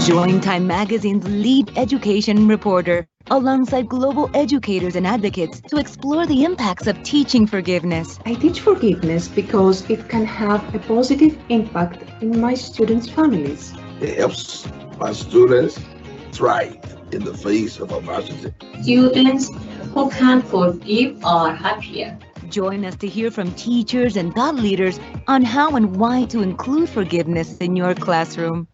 Join Time Magazine's lead education reporter alongside global educators and advocates to explore the impacts of teaching forgiveness. I teach forgiveness because it can have a positive impact in my students' families. It helps my students thrive in the face of adversity. Students who can forgive are happier. Join us to hear from teachers and thought leaders on how and why to include forgiveness in your classroom.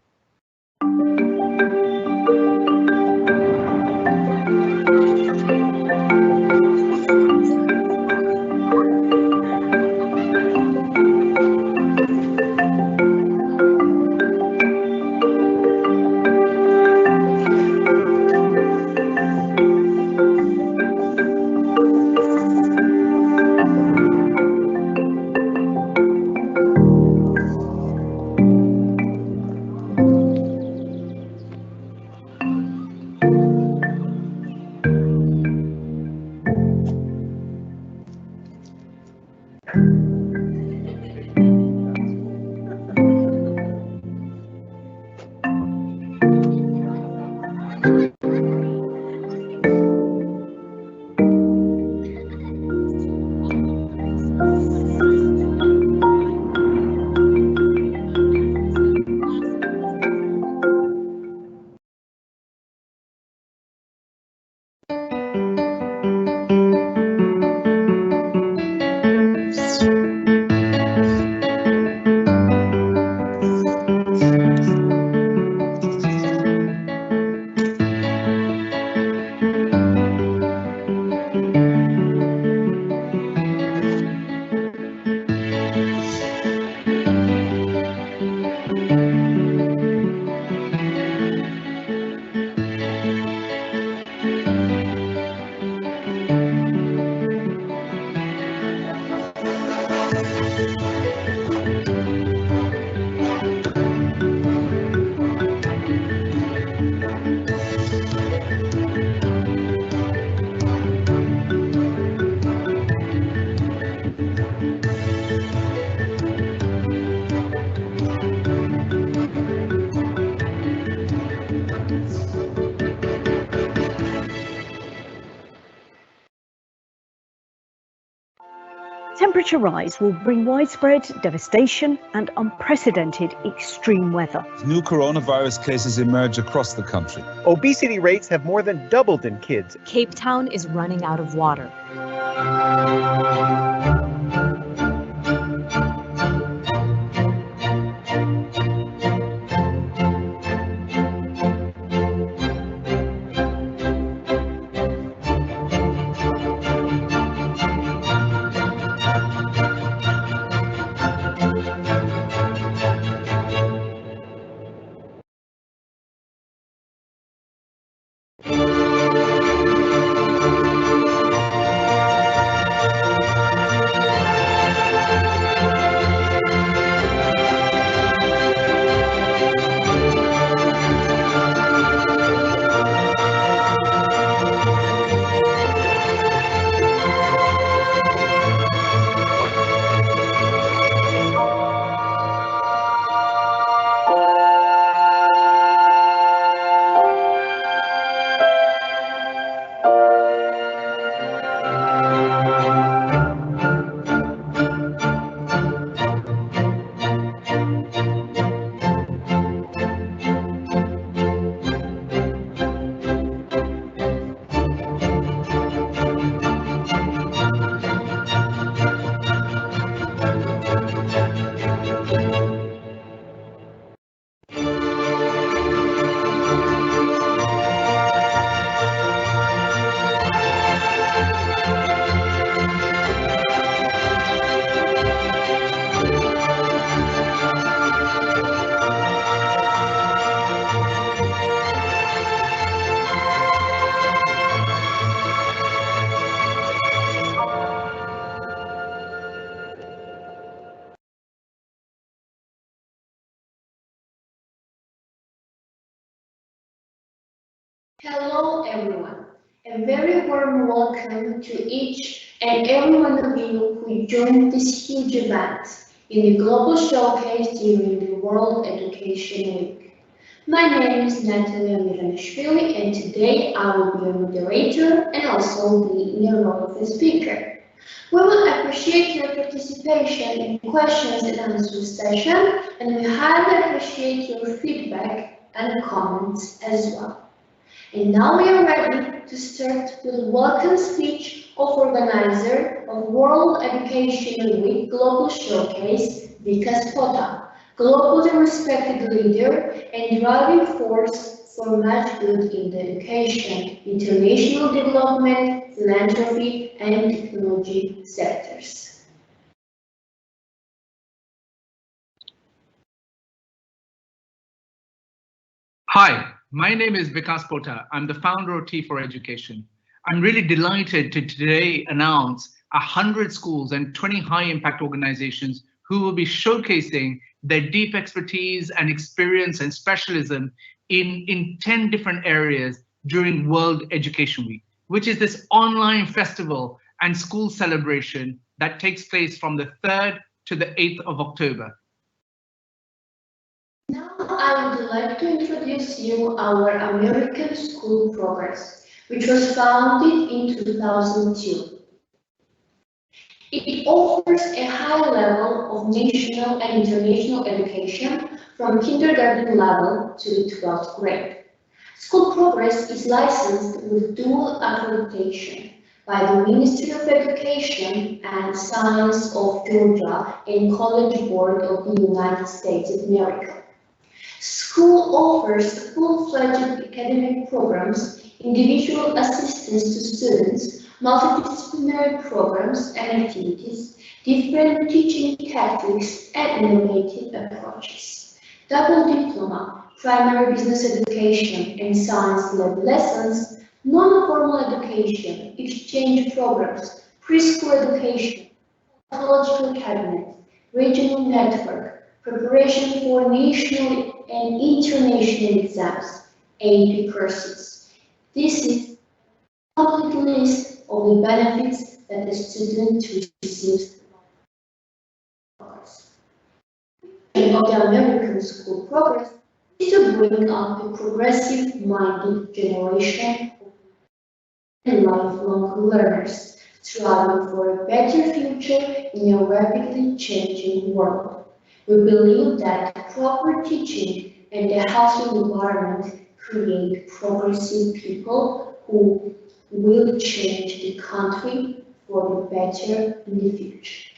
Temperature rise will bring widespread devastation and unprecedented extreme weather. New coronavirus cases emerge across the country. Obesity rates have more than doubled in kids. Cape Town is running out of water. Hello everyone, A very warm welcome to each and every one of you who joined this huge event in the global showcase during the World Education Week. My name is Natalia Miranishvili, and today I will be a moderator and also be in the role of a speaker. We will appreciate your participation in questions and answers session, and we highly appreciate your feedback and comments as well. And now we are ready to start with a welcome speech of organizer of World Education Week Global Showcase, Vikas Pota, globally respected leader and driving force for much good in the education, international development, philanthropy, and technology sectors. Hi, my name is Vikas Pota. I'm the founder of T4 Education. I'm really delighted to today announce 100 schools and 20 high-impact organizations who will be showcasing their deep expertise and experience and specialism in 10 different areas during World Education Week, which is this online festival and school celebration that takes place from the 3rd to the 8th of October. Now I would like to introduce you our American School Progress, which was founded in 2002. It offers a high level of national and international education from kindergarten level to the 12th grade. School Progress is licensed with dual accreditation by the Ministry of Education and Science of Georgia and College Board of the United States of America. School offers full-fledged academic programs, individual assistance to students, multidisciplinary programs and activities, different teaching tactics, and innovative approaches. Double diploma, primary business education, and science lab lessons, non-formal education, exchange programs, preschool education, technological cabinet, regional network, preparation for national and international exams, 80 courses. This is a complete list of the benefits that the student receives. Of the American School Progress is to bring up a progressive-minded generation and lifelong learners, striving for a better future in a rapidly changing world. We believe that proper teaching and a healthy environment create progressive people who will change the country for the better in the future.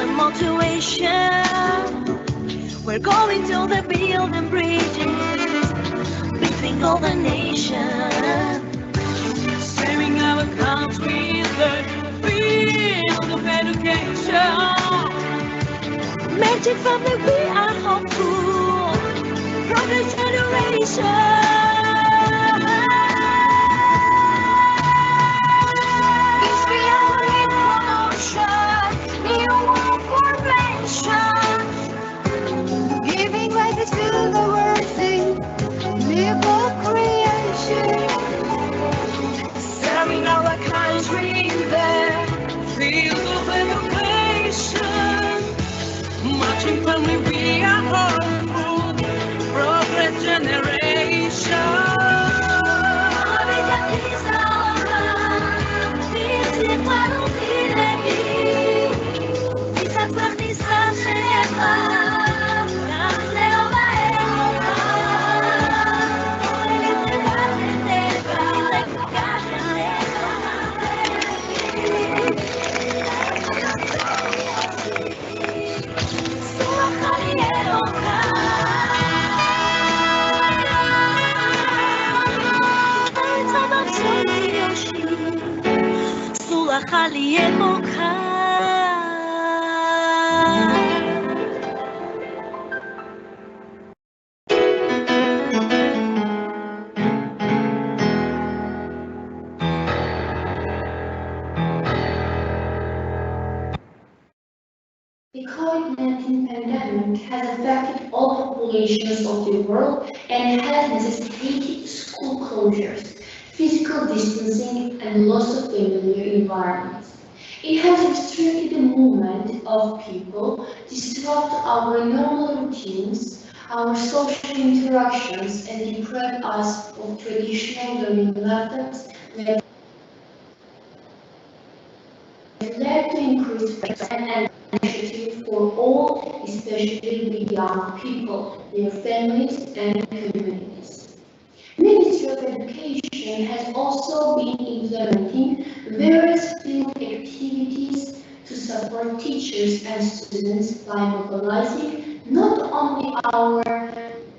the motivation. We're going to the building bridges between all the nation, sharing our country's the field of education. Magic family, we are hopeful. Progress generation. Giving life to the worthy, liberal creation. Serving our country in the field of education. Marching family, we are hopeful. Progress generation. The COVID-19 pandemic has affected all populations of the world and has necessitated school closures, physical distancing, and loss of familiar environments. It has restricted the movement of people, disrupted our normal routines, our social interactions, and deprived us of traditional learning methods that led to increased stress and anxiety for all, especially the young people, their families, and communities. Ministry of Education has also been implementing various field activities to support teachers and students by mobilizing not only our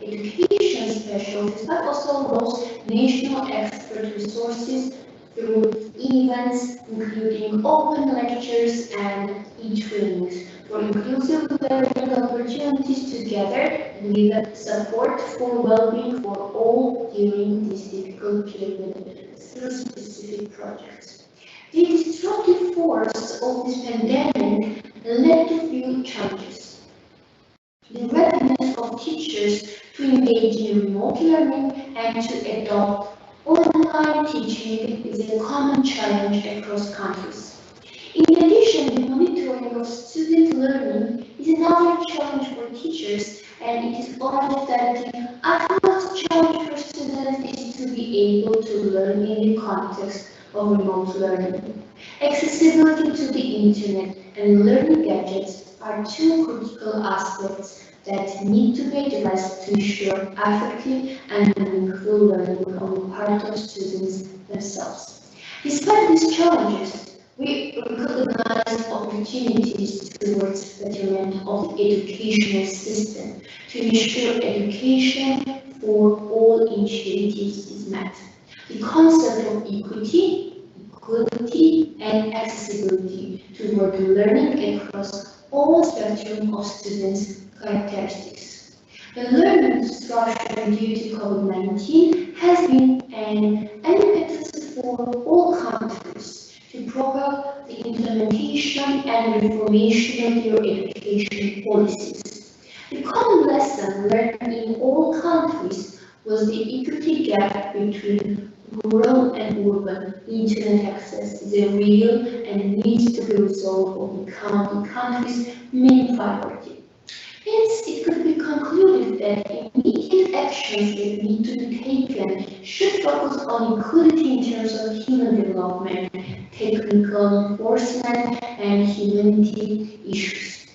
education specialists but also those national expert resources through events including open lectures and e-trainings for inclusive learning opportunities together with support for well-being for all during this difficult period through specific projects. The destructive force of this pandemic led to few challenges. The readiness of teachers to engage in remote learning and to adopt online teaching is a common challenge across countries. In addition, the monitoring of student learning is another challenge for teachers, and it is obvious that the utmost challenge for students is to be able to learn in the context of remote learning. Accessibility to the internet and learning gadgets are two critical aspects that need to be addressed to ensure effective and meaningful learning on the part of students themselves. Despite these challenges, we recognize opportunities towards betterment of the educational system to ensure education for all initiatives is met. The concept of equity, and accessibility toward learning across all spectrum of students' characteristics. The learning disruption due to COVID-19 has been an impetus for all countries to propel the implementation and reformation of their education policies. The common lesson learned in all countries was the equity gap between rural and urban internet access is a real and needs to be resolved or become the country's main priority. Hence, it could be concluded that immediate actions that need to be taken should focus on equality in terms of human development, technical enforcement, and humanity issues.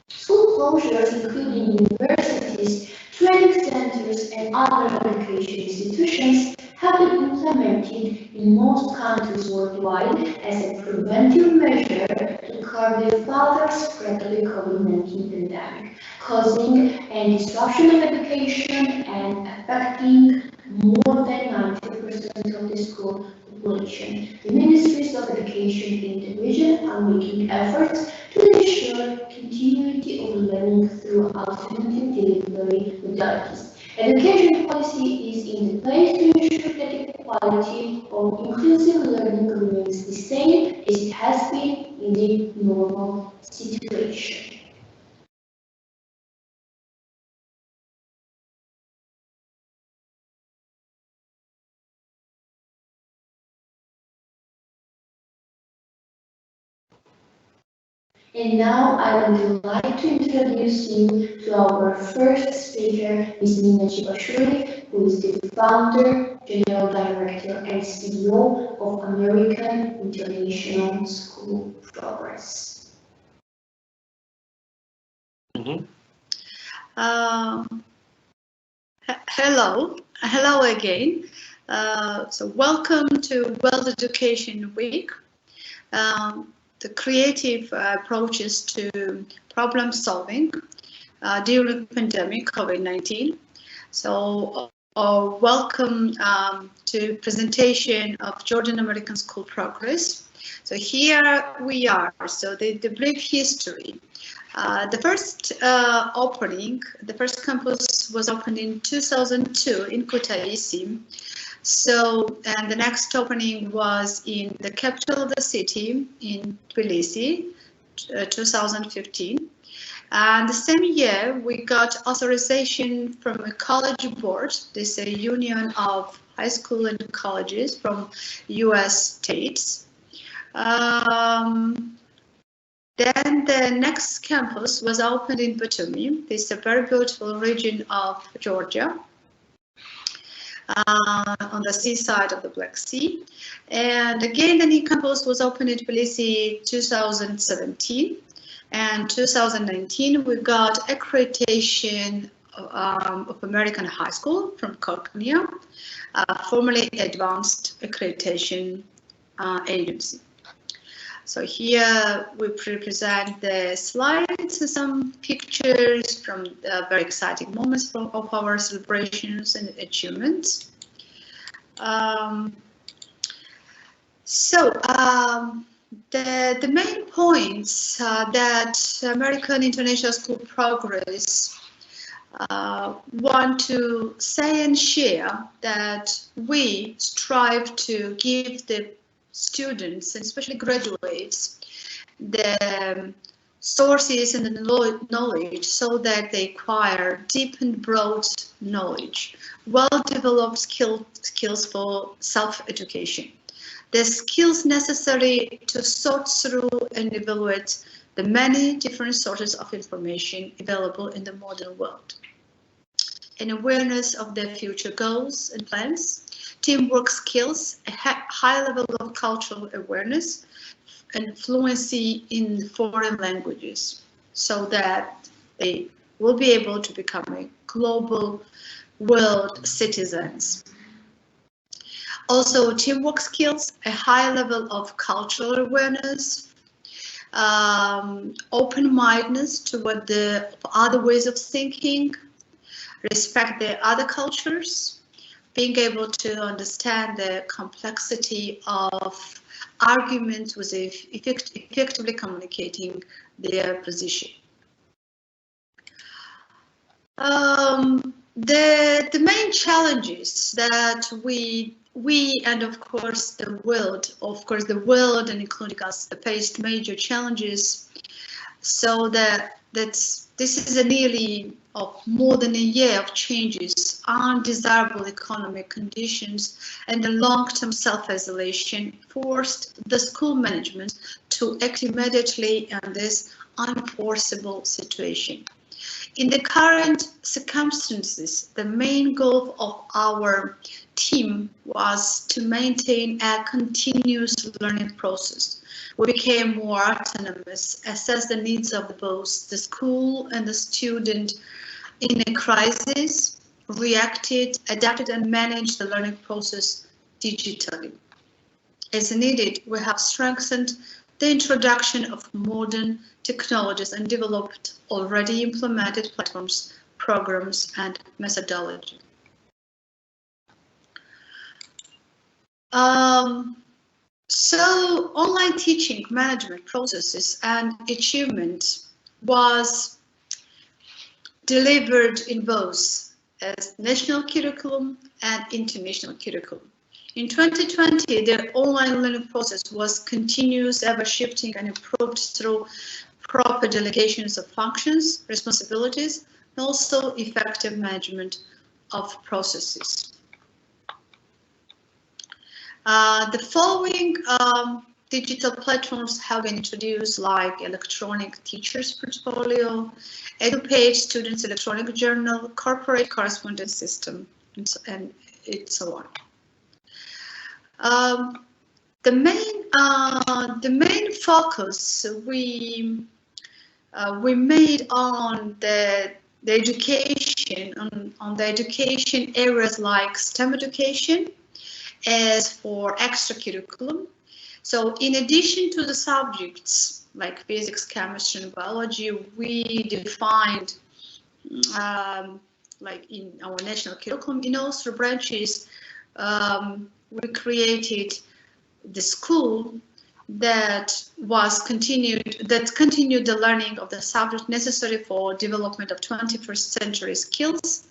School closures, including universities, training centers, and other education institutions, have been implemented in most countries worldwide as a preventive measure to curb the further spread of the COVID-19 pandemic, causing a disruption of education and affecting more than 90% of the school population. The Ministries of Education in the region are making efforts to ensure continuity of learning through alternative delivery modalities. Education policy is in place to ensure that the quality of inclusive learning remains the same as it has been in the normal situation. And now I would like to introduce you to our first speaker, Ms. Nina Chibashvili, who is the founder, general director, and CEO of American International School Progress. Hello again. So welcome to World Education Week. The creative approaches to problem solving during the pandemic COVID-19. So welcome to presentation of Jordan American School Progress. So here we are. So the brief history. The first the first campus was opened in 2002 in Kutaisi. So, and the next opening was in the capital of the city in Tbilisi, 2015. And the same year, we got authorization from a college board. This is a union of high school and colleges from US states. Then the next campus was opened in Batumi. This is a very beautiful region of Georgia. On the seaside of the Black Sea. And again, the new campus was opened in Tbilisi 2017. And 2019, we got accreditation of American High School from Konya, formerly Advanced Accreditation Agency. So here we present the slides, some pictures from very exciting moments of our celebrations and achievements. The main points that American International School Progress want to say and share that we strive to give the students, and especially graduates, the sources and the knowledge so that they acquire deep and broad knowledge, well-developed skills for self-education. The skills necessary to sort through and evaluate the many different sources of information available in the modern world. An awareness of their future goals and plans, teamwork skills, a high level of cultural awareness, and fluency in foreign languages, so that they will be able to become a global world citizens. Also, teamwork skills, a high level of cultural awareness, open-mindedness toward the other ways of thinking, respect the other cultures, being able to understand the complexity of arguments with effectively communicating their position. The main challenges that we and of course the world and including us faced major challenges, so this is a nearly of more than a year of changes, undesirable economic conditions, and the long-term self-isolation forced the school management to act immediately in this unforeseeable situation. In the current circumstances, the main goal of our team was to maintain a continuous learning process. We became more autonomous, assess the needs of both the school and the student in a crisis, reacted, adapted, and managed the learning process digitally. As needed, we have strengthened the introduction of modern technologies and developed already implemented platforms, programs, and methodology. So online teaching management processes and achievement was delivered in both as national curriculum and international curriculum. In 2020, the online learning process was continuous, ever shifting, and improved through proper delegations of functions, responsibilities, and also effective management of processes. The following digital platforms have been introduced, like electronic teachers portfolio, Edupage students electronic journal, corporate correspondence system, and so on. The main focus we made on the education on the education areas like STEM education as for extra curriculum. So in addition to the subjects like physics, chemistry, and biology, we defined like in our national curriculum in all three branches, we created the school that continued the learning of the subject necessary for development of 21st century skills.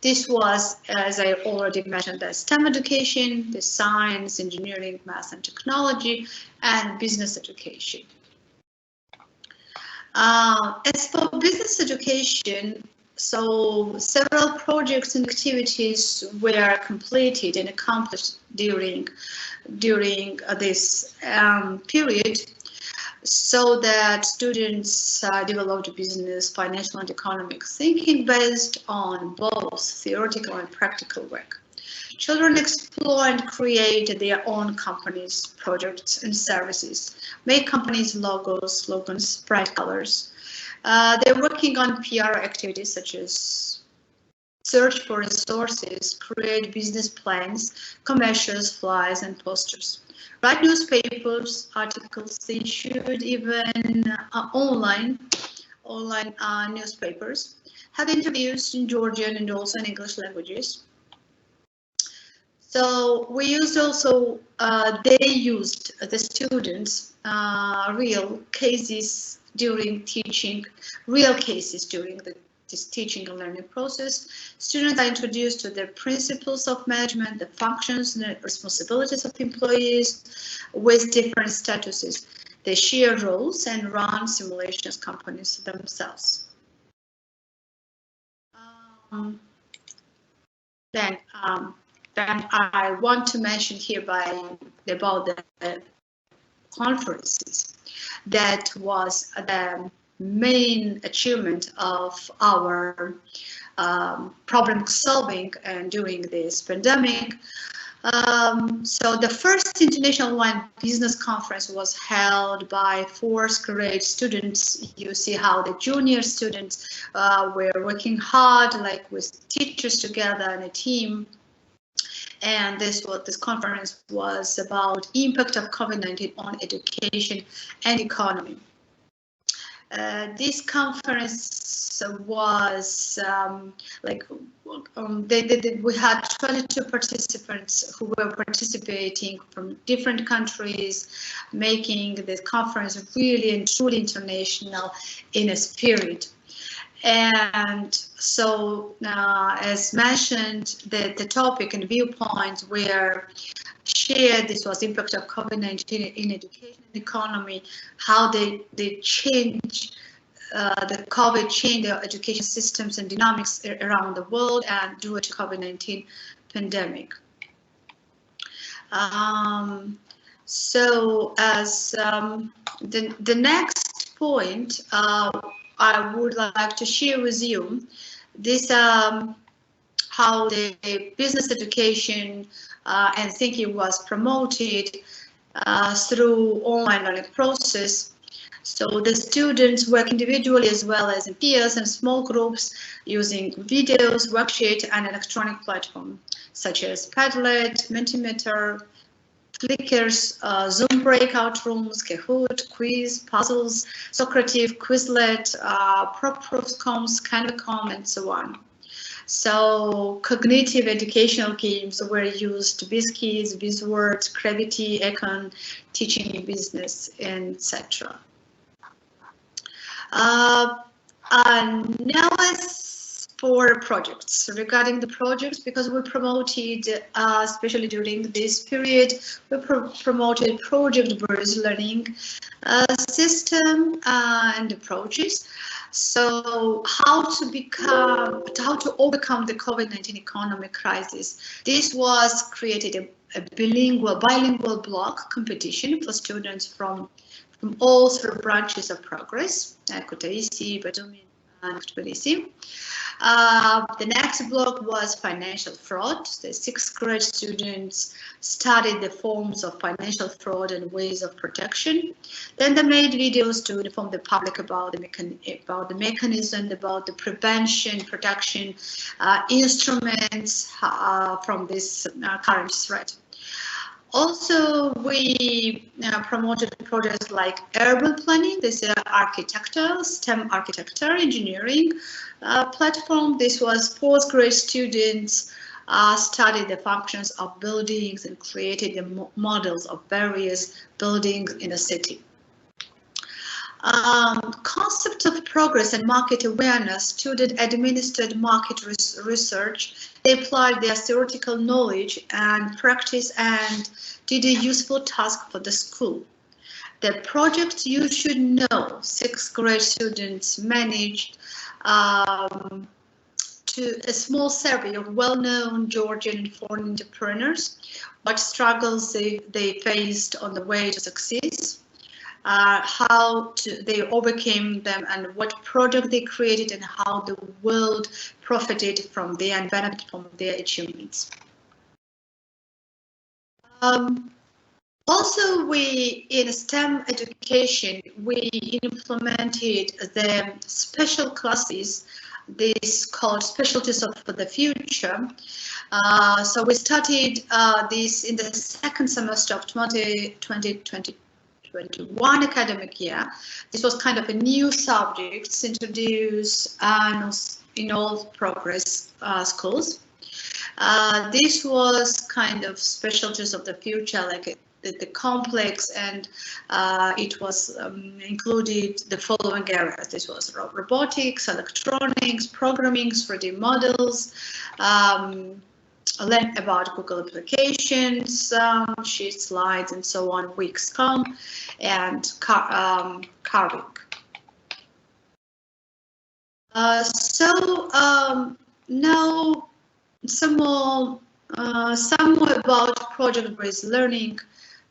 This was, as I already mentioned, the STEM education, the science, engineering, math, and technology, and business education. As for business education, so several projects and activities were completed and accomplished during this period, so that students developed business, financial, and economic thinking based on both theoretical and practical work. Children explore and create their own companies, projects, and services, make companies' logos, slogans, bright colors. They're working on PR activities such as search for resources, create business plans, commercials, flyers, and posters. Write newspapers, articles, they issued even online newspapers, have interviews in Georgian and also in English languages. So we used also, they used, the students, real cases during teaching, this teaching and learning process. Students are introduced to the principles of management, the functions and the responsibilities of employees with different statuses. They share roles and run simulations companies themselves. Then I want to mention here about the conferences. That was the main achievement of our problem solving and during this pandemic. So the first international online business conference was held by 4th grade students. You see how the junior students were working hard, like with teachers together in a team. And this conference was about impact of COVID-19 on education and economy. This conference was we had 22 participants who were participating from different countries, making this conference really and truly international in a spirit. And so, as mentioned, the topic and viewpoints were shared. This was impact of COVID-19 in education and economy, how they change, the COVID changed the education systems and dynamics around the world and due to COVID-19 pandemic. So as the next point, I would like to share with you this how the business education and thinking was promoted through online learning process. So the students work individually as well as in peers and small groups using videos, worksheet, and electronic platform such as Padlet, Mentimeter, Flickrs, Zoom breakout rooms, Kahoot, quiz, puzzles, Socrative, Quizlet, Proofscom, Canvacom, and so on. So cognitive educational games were used: BizKids, BizWords, Gravity, Econ, Teaching Business, etc. And now as for projects. Regarding the projects, because we promoted, especially during this period, we promoted project-based learning system and approaches. So how to overcome the COVID-19 economic crisis. This was created a bilingual block competition for students from all three branches of progress, Kutaisi, Batumi, and Tbilisi. The next block was financial fraud. The 6th grade students studied the forms of financial fraud and ways of protection. Then they made videos to inform the public about the mechanism, about the prevention, protection instruments from this current threat. Also, we promoted projects like urban planning. This is architecture, STEM architecture, engineering platform. This was 4th grade students studied the functions of buildings and created the models of various buildings in a city. Concept of progress and market awareness, student administered market research. They applied their theoretical knowledge and practice and did a useful task for the school. The project you should know, 6th grade students managed to a small survey of well-known Georgian and foreign entrepreneurs, what struggles they faced on the way to success. How they overcame them, and what project they created, and how the world profited from their and benefited from their achievements. Also, we in STEM education, we implemented the special classes. This called specialties of the future. So we started this in the 2nd semester of 2021 academic year. This was kind of a new subject introduced in all progress schools. This was kind of specialties of the future, like the complex, and it was included the following areas. This was robotics, electronics, programming, 3D models, learn about Google applications, sheet slides, and so on, Wix.com, and carving. Now some more about project-based learning.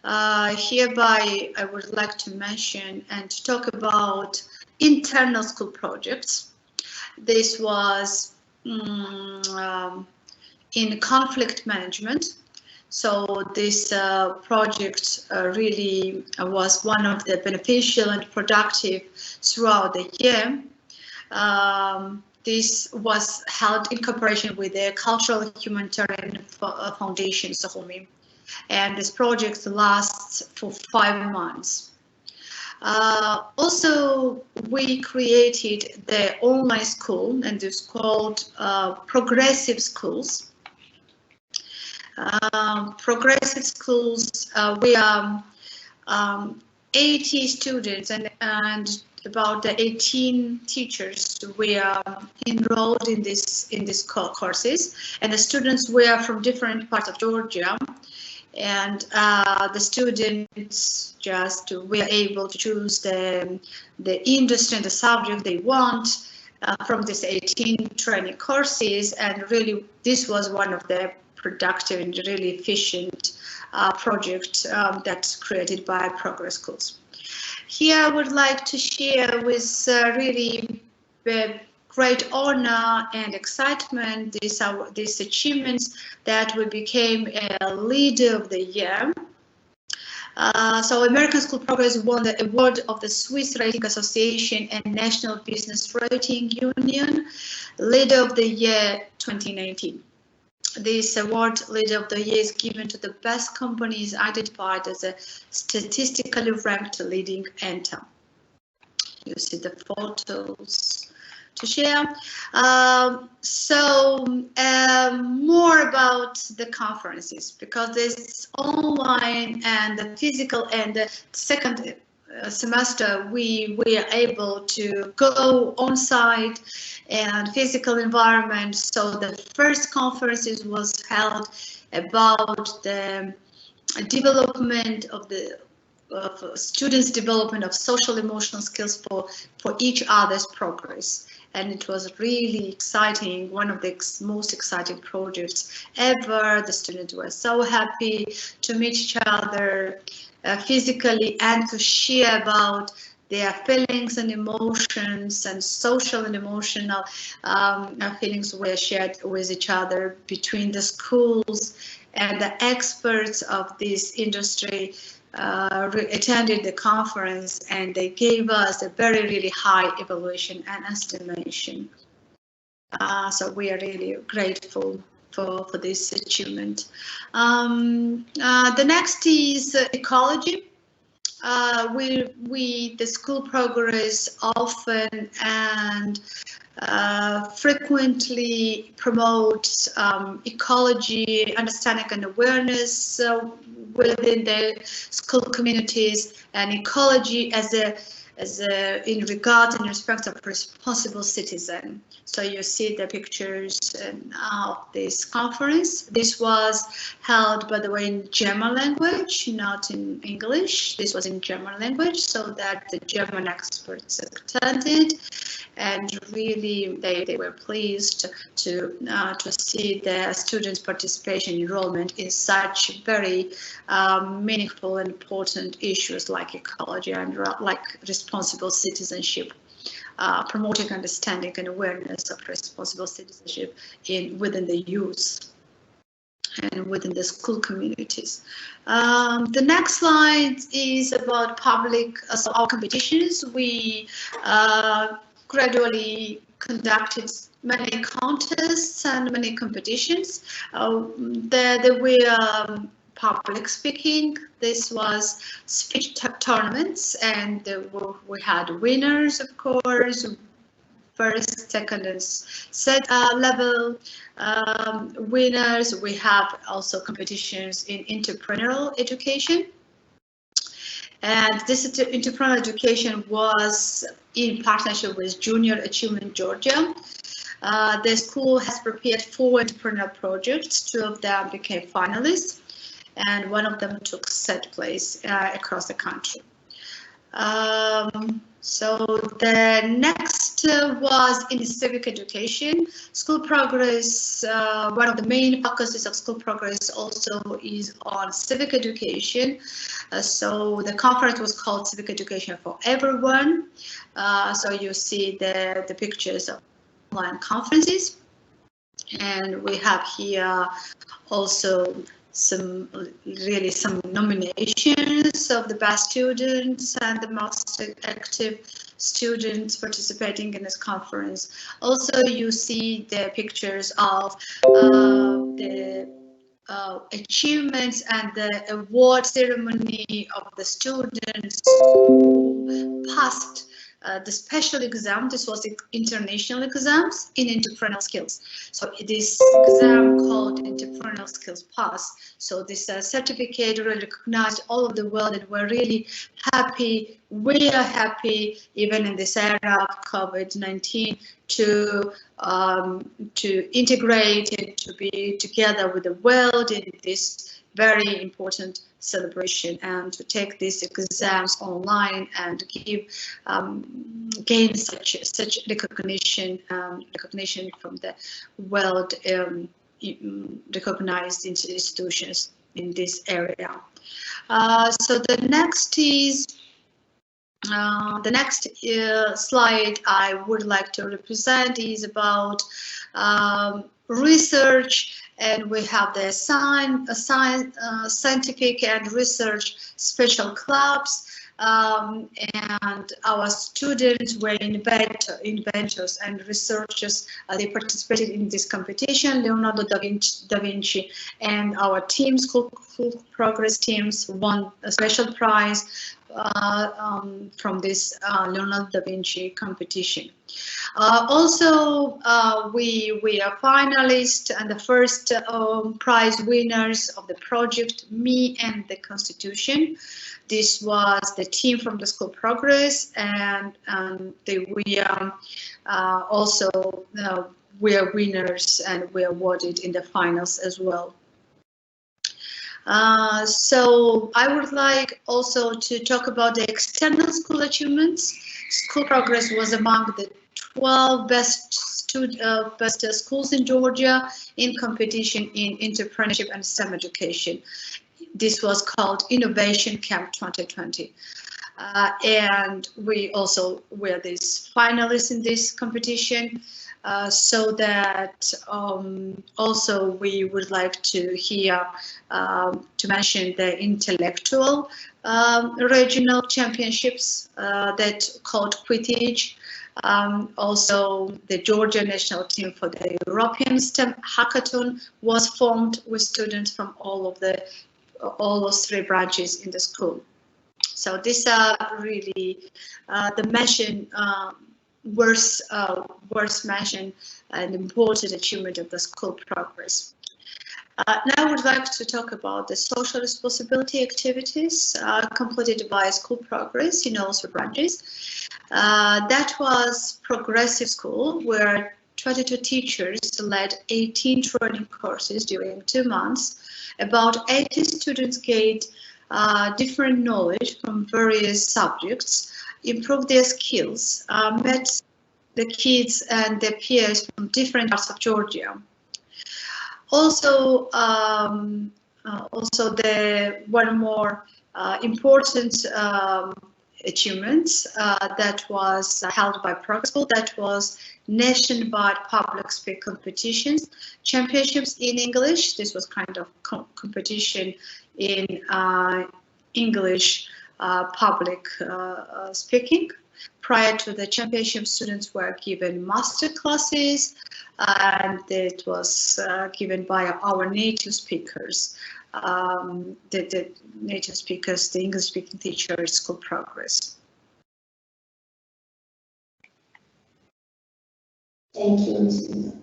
Hereby, I would like to mention and talk about internal school projects. This was in conflict management. So this project really was one of the beneficial and productive throughout the year. This was held in cooperation with the Cultural Humanitarian Foundation, Sahumi, and this project lasts for 5 months. Also, we created the online school, and it's called Progressive Schools. Progressive Schools, we are 80 students and about 18 teachers were enrolled in this courses, and the students were from different parts of Georgia, and the students just were able to choose the industry and the subject they want from this 18 training courses, and really this was one of the productive and really efficient project that's created by Progress Schools. Here I would like to share with really great honor and excitement these achievements that we became a leader of the year. So American School Progress won the award of the Swiss Rating Association and National Business Rating Union Leader of the Year 2019. This award, Leader of the Year, is given to the best companies identified as a statistically ranked leading enter. You see the photos to share. More about the conferences, because there's online and the physical, and the second semester we were able to go on site and physical environment. So the first conferences was held about the development of the students' development of social emotional skills for each other's progress. And it was really exciting, one of the most exciting projects ever. The students were so happy to meet each other physically and to share about their feelings and emotions, and social and emotional feelings were shared with each other between the schools, and the experts of this industry attended the conference, and they gave us a really high evaluation and estimation. So we are really grateful for this achievement. The next is ecology. The School Progress often and frequently promotes ecology, understanding and awareness within the school communities, and ecology as in regard and respect of responsible citizen. So you see the pictures of this conference. This was held, by the way, in German language, not in English. This was in German language, so that the German experts attended, and really they were pleased to see the students' participation enrollment in such very meaningful and important issues like ecology and like responsible citizenship. Promoting understanding and awareness of responsible citizenship within the youth and within the school communities. The next slide is about public our competitions. We gradually conducted many contests and many competitions. There were public speaking. This was speech tournaments, and we had winners, of course, first, second, and third level winners. We have also competitions in entrepreneurial education. And this entrepreneurial education was in partnership with Junior Achievement Georgia. The school has prepared 4 entrepreneurial projects. 2 of them became finalists, and 1 of them took third place across the country. So the next was in civic education. School Progress, one of the main focuses of School Progress also is on civic education. So the conference was called Civic Education for Everyone. So you see the pictures of online conferences. And we have here also some nominations of the best students and the most active students participating in this conference. Also, you see the pictures of the achievements and the award ceremony of the students who passed the special exam. This was the international exams in entrepreneurial skills. So this exam called Entrepreneurial Skills Pass. So this certificate really recognized all over the world, and we're really happy. We are happy, even in this era of COVID-19, to integrate and to be together with the world in this very important celebration, and to take these exams online and gain such recognition from the world recognized institutions in this area. So the next is the next slide I would like to represent is about research, and we have the scientific and research special clubs. And our students were inventors and researchers. They participated in this competition. Leonardo da Vinci and our team, School Progress teams, won a special prize from this Leonardo da Vinci competition. Also, we are finalists and the first prize winners of the project Me and the Constitution. This was the team from the School Progress, and we are also we are winners and we are awarded in the finals as well. So I would like also to talk about the external school achievements. School Progress was among the 12 best schools in Georgia in competition in entrepreneurship and STEM education. This was called Innovation Camp 2020. And we also were these finalists in this competition. So that also we would like to hear to mention the intellectual regional championships that called Quidditch. Also, the Georgia national team for the European STEM hackathon was formed with students from all those 3 branches in the school. So these are really the mention worth mention and important achievement of the School Progress. Now I would like to talk about the social responsibility activities completed by School Progress in all 3 branches. That was Progressive School, where 22 teachers led 18 training courses during 2 months. About 80 students gained different knowledge from various subjects, improved their skills, met the kids and their peers from different parts of Georgia. Also, the one more important achievement that was held by Progress School, that was nationwide public speak competitions, championships in English. This was kind of competition in English public speaking. Prior to the championship, students were given master classes, and it was given by our native speakers, the native speakers, the English-speaking teacher at School Progress. Thank you, Ms. Linda.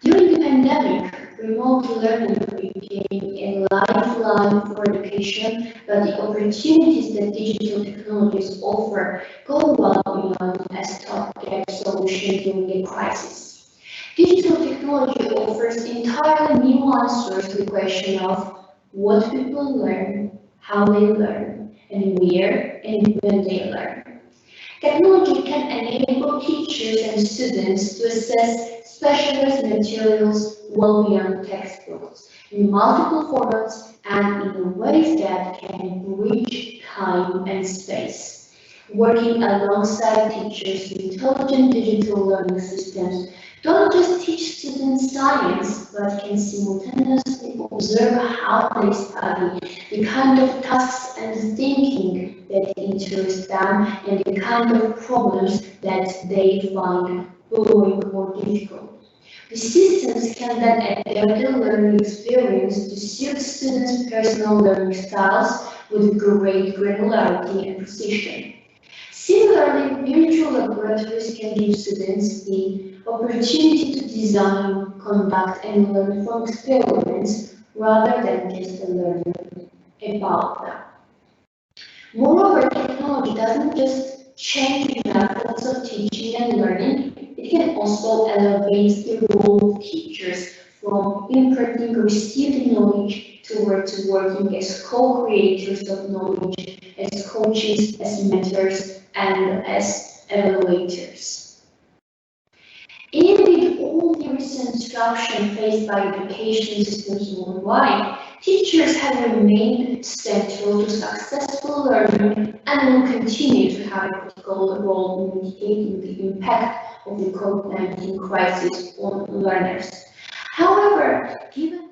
During the pandemic, remote learning became a lifeline for education, but the opportunities that digital technologies offer go well beyond a stopgap solution during a crisis. Digital technology offers entirely new answers to the question of what people learn, how they learn, and where and when they learn. Technology can enable teachers and students to access specialized materials well beyond textbooks, in multiple formats and in ways that can bridge time and space. Working alongside teachers with intelligent digital learning systems don't just teach students science, but can simultaneously observe how they study, the kind of tasks and thinking that interest them, and the kind of problems that they find boring or difficult. The systems can then adapt the learning experience to suit students' personal learning styles with great granularity and precision. Similarly, virtual laboratories can give students the opportunity to design, conduct, and learn from experiments rather than just learn about them. Moreover, technology doesn't just change methods of teaching and learning, it can also elevate the role of teachers from imparting received knowledge towards working as co-creators of knowledge, as coaches, as mentors, and as evaluators. With all the recent disruption faced by education systems worldwide, teachers have remained central to successful learning and will continue to have a critical role in mitigating the impact of the COVID-19 crisis on learners. However, given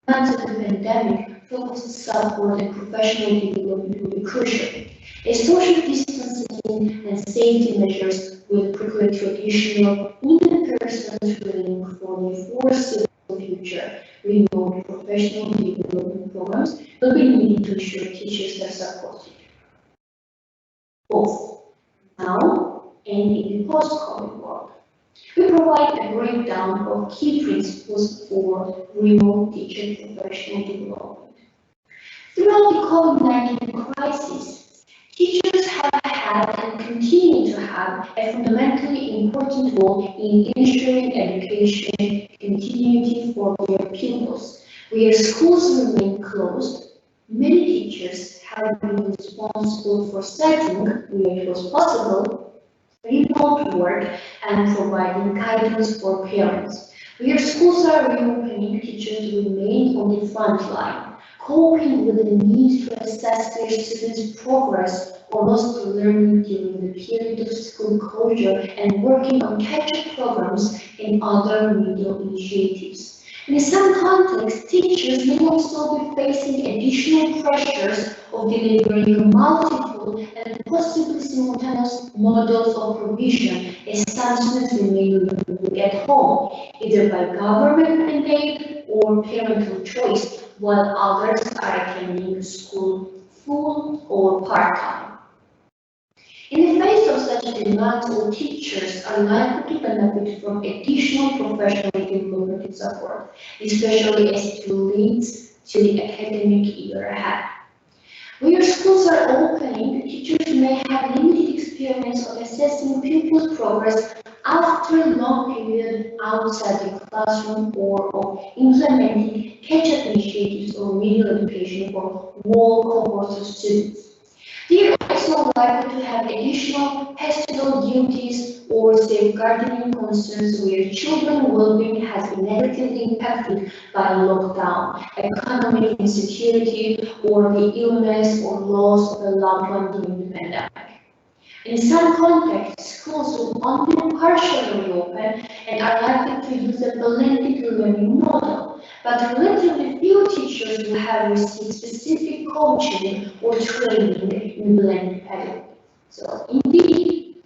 the months of the pandemic, focused support and professional development will be crucial. A social distancing and safety measures will preclude traditional in-person training for the foreseeable future. Remote professional development programs will be needed to ensure teachers are supported, both now and in the post-COVID world. We provide a breakdown of key principles for remote teacher professional development. Throughout the COVID-19 crisis, teachers have had and continue to have a fundamentally important role in ensuring education continuity for their pupils. Where schools remain closed, many teachers have been responsible for setting, where it was possible, remote work and providing guidance for parents. Where schools are reopening, teachers remain on the front line, coping with the need to assess their students' progress or lost learning during the period of school closure and working on catch-up programs and other remedial initiatives. In some contexts, teachers may also be facing additional pressures of delivering multiple and possibly simultaneous models of provision as some students remain living at home, either by government mandate or parental choice, while others are attending school full or part-time. In the face of such demands, all teachers are likely to benefit from additional professional development and support, especially as it leads to the academic year ahead. Where schools are opening, teachers may have limited experience of assessing pupils' progress after a long period outside the classroom or of implementing catch-up initiatives or remedial education for whole cohorts of students. They are also likely to have additional pastoral duties or safeguarding concerns where children's well-being has been negatively impacted by lockdown, economic insecurity, or the illness or loss of a loved one during the pandemic. In some contexts, schools will only partially reopen and are likely to use a blended learning model, but relatively few teachers will have received specific coaching or training in blended pedagogy. So indeed,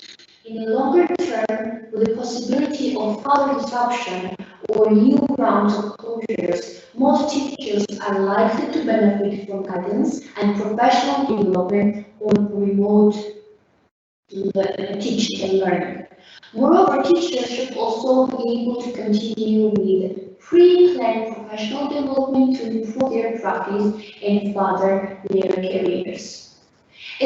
in the longer term, with the possibility of further disruption or new rounds of closures, most teachers are likely to benefit from guidance and professional development on remote teaching and learning. Moreover, teachers should also be able to continue with pre-planned professional development to improve their practice and further their careers.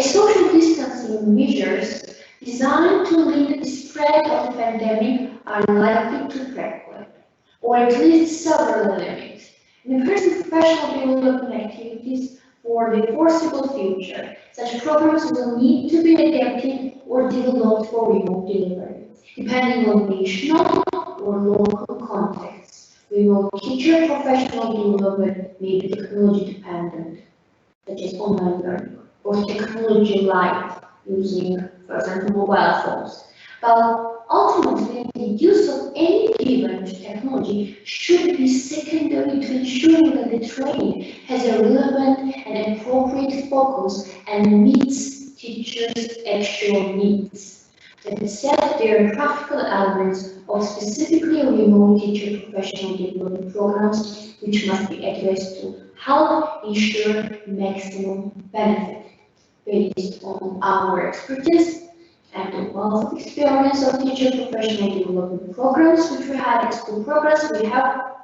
Social distancing measures designed to limit the spread of the pandemic are likely to preclude, or at least several limits, in-person professional development activities for the foreseeable future. Such programs will need to be adapted or developed for remote delivery, depending on national or local contexts. Remote teacher professional development may be technology dependent, such as online learning, or technology light, using, for example, mobile phones. But ultimately, the use of any given technology should be secondary to ensuring that the training has a relevant and appropriate focus and meets teachers' actual needs. That said, there are practical elements of specifically remote teacher professional development programs which must be addressed to help ensure maximum benefit based on our expertise and the wealth of experience of teacher professional development programs which we have at school progress. We have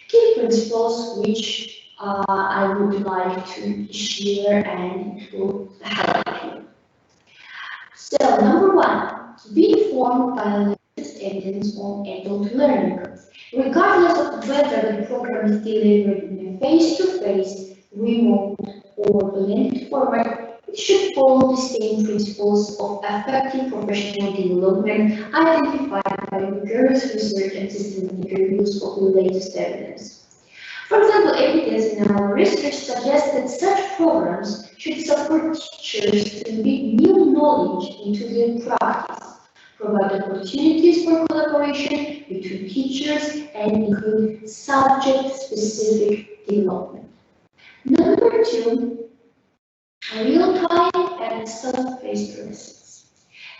key principles which I would like to share and to highlight here. So, number one, be informed by the latest evidence on adult learning. Regardless of whether the program is delivered in a face-to-face, remote, or blended format, it should follow the same principles of effective professional development identified by rigorous research and systematic reviews of the latest evidence. For example, evidence in our research suggests that such programs should support teachers to embed new knowledge into their practice, provide opportunities for collaboration between teachers, and include subject-specific development. Number 2, real-time and self-paced lessons.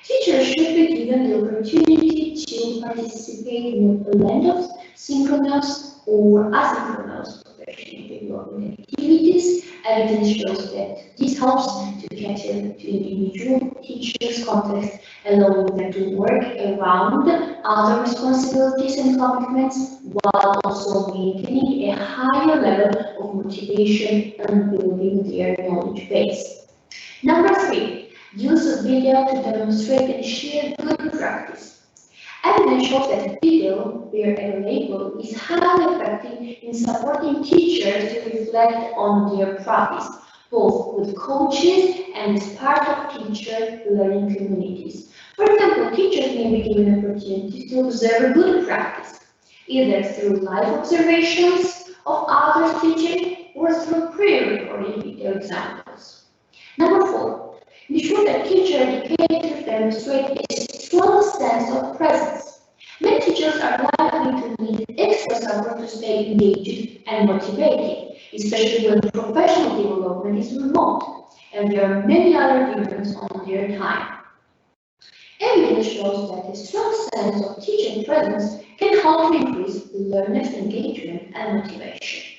Teachers should be given the opportunity to participate in a blend of synchronous or asynchronous professional development activities. Evidence shows that this helps to cater to individual teachers' context, allowing them to work around other responsibilities and commitments while also maintaining a higher level of motivation and building their knowledge base. Number 3, use of video to demonstrate and share good practice. Evidence shows that video, where available, is highly effective in supporting teachers to reflect on their practice, both with coaches and as part of teacher learning communities. For example, teachers may be given opportunity to observe good practice, either through live observations of others teaching or through pre-recorded video examples. Number 4, ensure that teacher educators demonstrate a strong sense of presence. Many teachers are likely to need extra support to stay engaged and motivated, especially when professional development is remote and there are many other demands on their time. Evidence shows that a strong sense of teaching presence can help to increase learners' engagement and motivation.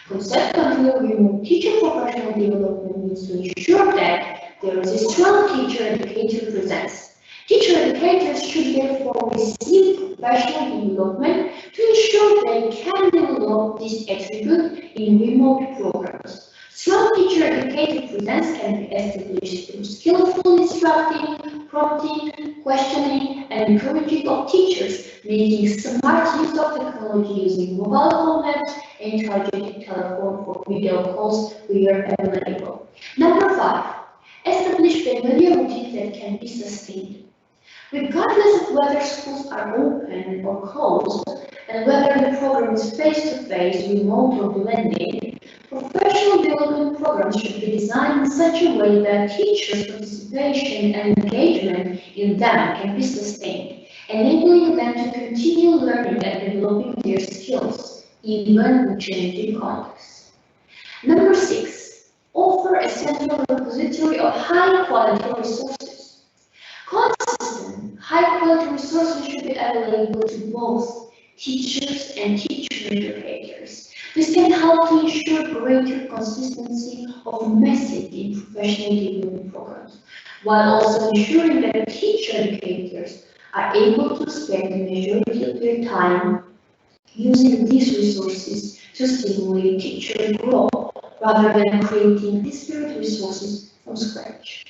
Consequently, remote teacher professional development needs to ensure that there is a strong teacher-educator presence. Teacher educators should therefore receive professional development to ensure they can develop this attribute in remote programs. Strong teacher educator presence can be established through skillful instructing, prompting, questioning, and encouraging of teachers, making smart use of technology using mobile phone apps and targeted telephone for video calls where available. Number 5, establish familiar routines that can be sustained. Regardless of whether schools are open or closed, and whether the program is face-to-face, remote, or blended, professional development programs should be designed in such a way that teachers' participation and engagement in them can be sustained, enabling them to continue learning and developing their skills, even in changing contexts. Number 6, offer a central repository of high-quality resources. Consistent, high-quality resources should be available to both teachers and teacher educators. This can help to ensure greater consistency of message in professional development programs, while also ensuring that teacher educators are able to spend the majority of their time using these resources to stimulate teacher growth, rather than creating disparate resources from scratch.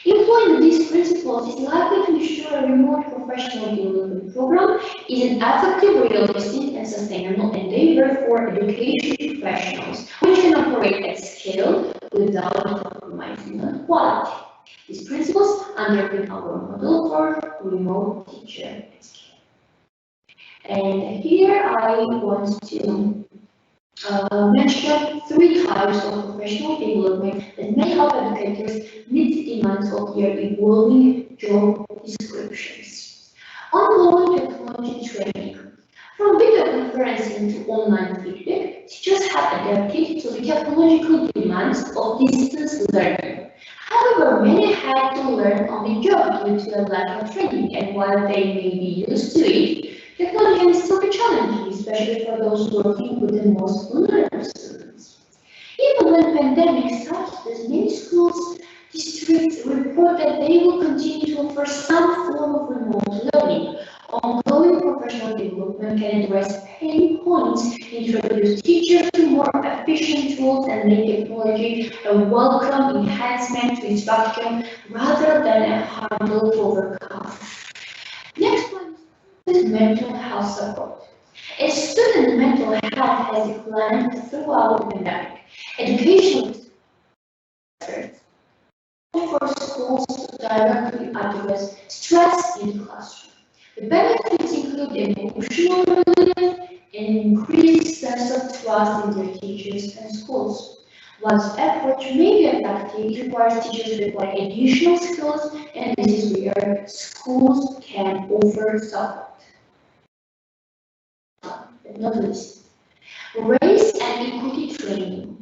Employing these principles is likely to ensure a remote professional development program is an effective, realistic, and sustainable endeavor for education professionals, which can operate at scale without compromising on quality. These principles underpin our model for remote teacher at scale. And here I want to mention 3 types of professional development that may help educators meet the demands of their evolving job descriptions. Ongoing technology training. From video conferencing to online feedback, teachers have adapted to the technological demands of distance learning. However, many had to learn on the job due to a lack of training, and while they may be used to it, technology can still be challenging, especially for those working with the most vulnerable students. Even when pandemic started, many schools districts report that they will continue to offer some form of remote learning. Ongoing professional development can address pain points, introduce teachers to more efficient tools, and make technology a welcome enhancement to instruction rather than a hurdle to overcome. Next one is mental health support. As student mental health has declined throughout the pandemic, educational efforts for schools to directly address stress in the classroom. The benefits include emotional relief and increased sense of trust in their teachers and schools. Whilst approach may be effective, it requires teachers to acquire additional skills, and this is where schools can offer support. But not least, race and equity training.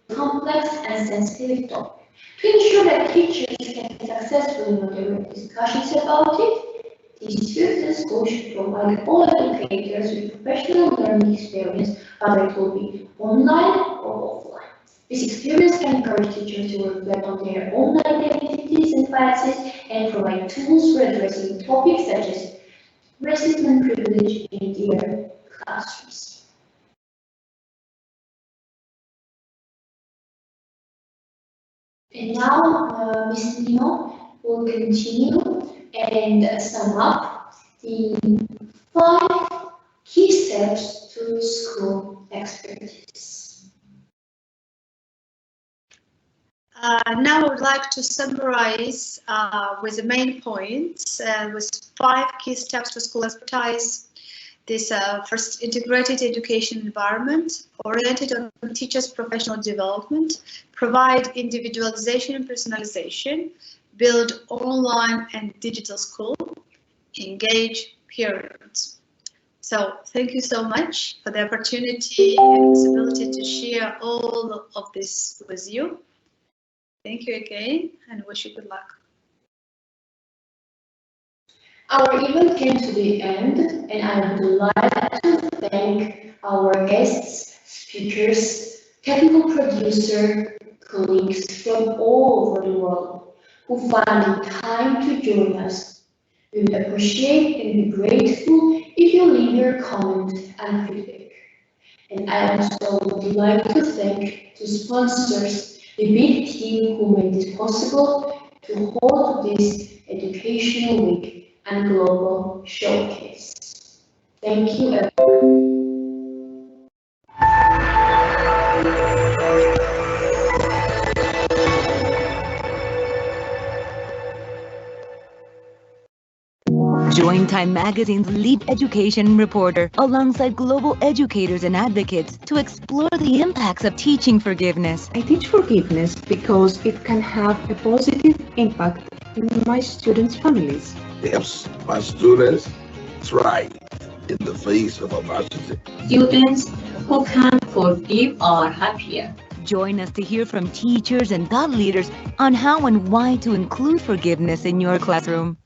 Complex and sensitive topic. To ensure that teachers can successfully moderate discussions about it, teachers and schools should provide all educators with professional learning experience, whether it will be online or offline. This experience can encourage teachers to reflect on their own identities and biases and provide tools for addressing topics such as racism and privilege in their classrooms. And now, Ms. Nino will continue and sum up the 5 key steps to school expertise. Now I would like to summarize with the main points with 5 key steps to school expertise. This first, integrated education environment oriented on teachers' professional development, provide individualization and personalization, build online and digital school, engage parents. So thank you so much for the opportunity and possibility to share all of this with you. Thank you again and wish you good luck. Our event came to the end, and I would like to thank our guests, speakers, technical producer, colleagues from all over the world who found the time to join us. We would appreciate and be grateful if you leave your comment and feedback. And I also would like to thank the sponsors, the big team who made it possible to hold this educational week and global showcase. Thank you, everyone. Join Time Magazine's lead education reporter alongside global educators and advocates to explore the impacts of teaching forgiveness. I teach forgiveness because it can have a positive impact in my students' families. Helps my students thrive in the face of adversity. Students who can forgive are happier. Join us to hear from teachers and thought leaders on how and why to include forgiveness in your classroom.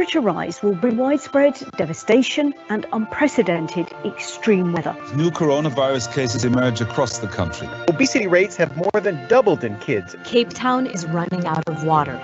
temperature rise will bring widespread devastation and unprecedented extreme weather. New coronavirus cases emerge across the country. Obesity rates have more than doubled in kids. Cape Town is running out of water.